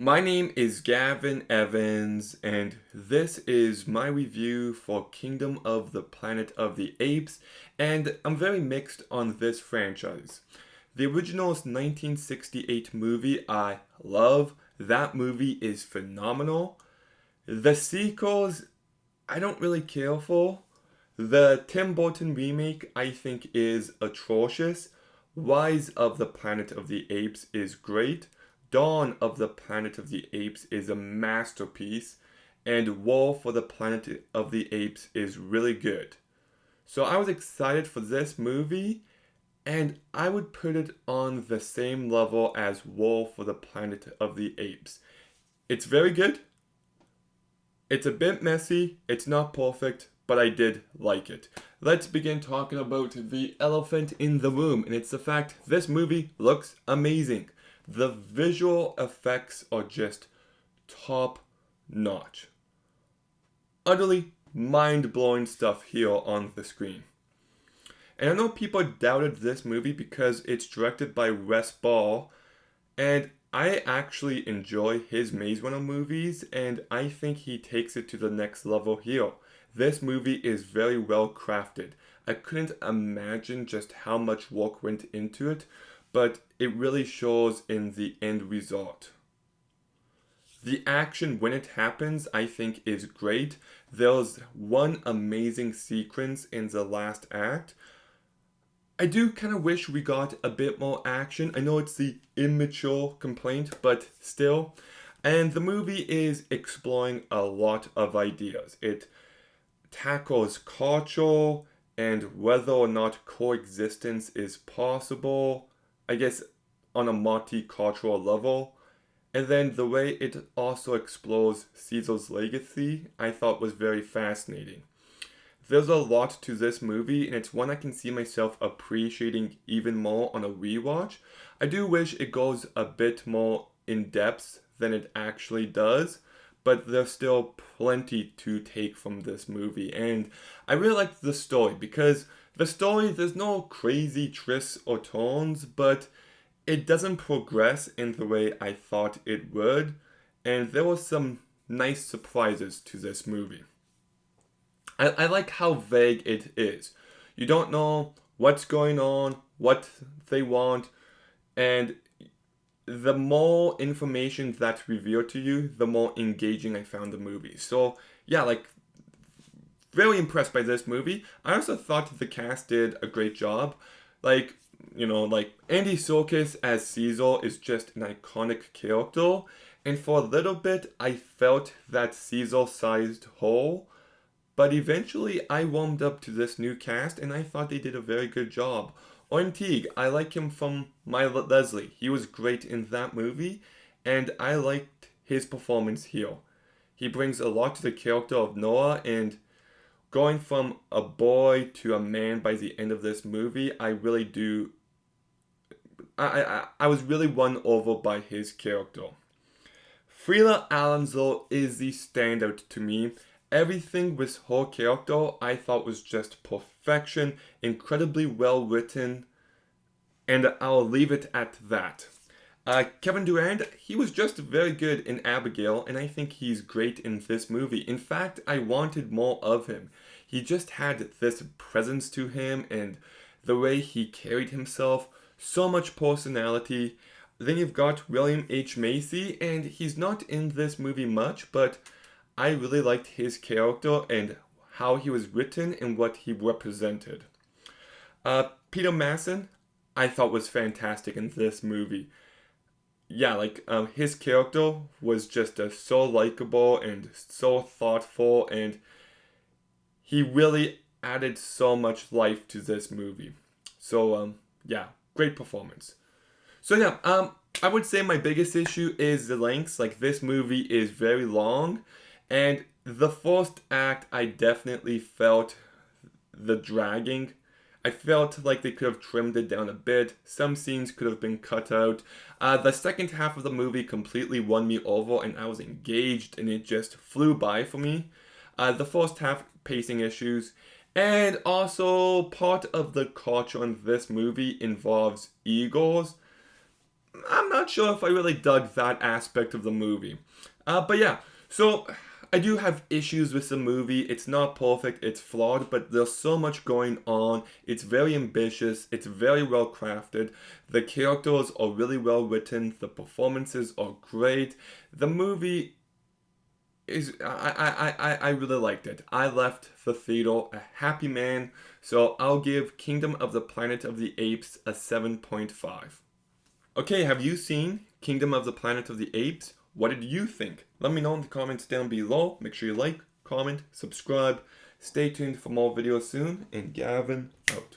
My name is Gavin Evans, and this is my review for Kingdom of the Planet of the Apes, and I'm very mixed on this franchise. The original's 1968 movie I love. That movie is phenomenal. The sequels I don't really care for. The Tim Burton remake I think is atrocious. Rise of the Planet of the Apes is great. Dawn of the Planet of the Apes is a masterpiece. And War for the Planet of the Apes is really good. So I was excited for this movie, and I would put it on the same level as War for the Planet of the Apes. It's very good. It's a bit messy, it's not perfect, but I did like it. Let's begin talking about the elephant in the room, and it's the fact this movie looks amazing. The visual effects are just top notch. Utterly mind blowing stuff here on the screen. And I know people doubted this movie because it's directed by Wes Ball, and I actually enjoy his Maze Runner movies, and I think he takes it to the next level here. This movie is very well crafted. I couldn't imagine just how much work went into it, but it really shows in the end result. The action when it happens, I think, is great. There's one amazing sequence in the last act. I do kind of wish we got a bit more action. I know it's the immature complaint, but still. And the movie is exploring a lot of ideas. It tackles culture and whether or not coexistence is possible, I guess, on a multicultural level. And then the way it also explores Caesar's legacy, I thought was very fascinating. There's a lot to this movie, and it's one I can see myself appreciating even more on a rewatch. I do wish it goes a bit more in depth than it actually does, but there's still plenty to take from this movie. And I really liked the story because the story, there's no crazy twists or turns, but it doesn't progress in the way I thought it would. And there were some nice surprises to this movie. I like how vague it is. You don't know what's going on, what they want, and the more information that's revealed to you, the more engaging I found the movie. So, yeah, like, very impressed by this movie. I also thought the cast did a great job. Like, like Andy Serkis as Caesar is just an iconic character. And for a little bit, I felt that Caesar sized hole, but eventually, I warmed up to this new cast, and I thought they did a very good job. Owen Teague, I like him from My Leslie. He was great in that movie, and I liked his performance here. He brings a lot to the character of Noah, and going from a boy to a man by the end of this movie, I really do. I was really won over by his character. Frida Alonso is the standout to me. Everything with her character I thought was just perfection, incredibly well written, and I'll leave it at that. Kevin Durand, he was just very good in Abigail, and I think he's great in this movie. In fact, I wanted more of him. He just had this presence to him, and the way he carried himself, so much personality. Then you've got William H. Macy, and he's not in this movie much, but I really liked his character and how he was written and what he represented. Peter Masson, I thought was fantastic in this movie. Yeah, like his character was just so likable and so thoughtful, and he really added so much life to this movie. So yeah, great performance. So yeah, I would say my biggest issue is the lengths. Like this movie is very long, and the first act I definitely felt the dragging. I felt like they could have trimmed it down a bit. Some scenes could have been cut out. The second half of the movie completely won me over, and I was engaged, and it just flew by for me. The first half pacing issues, and also part of the culture in this movie involves egos. I'm not sure if I really dug that aspect of the movie. But yeah, so I do have issues with the movie. It's not perfect, it's flawed, but there's so much going on. It's very ambitious, it's very well crafted. The characters are really well written, the performances are great. The movie is I really liked it. I left the theater a happy man, so I'll give Kingdom of the Planet of the Apes a 7.5. Okay, have you seen Kingdom of the Planet of the Apes? What did you think? Let me know in the comments down below. Make sure you like, comment, subscribe. Stay tuned for more videos soon, and Gavin out.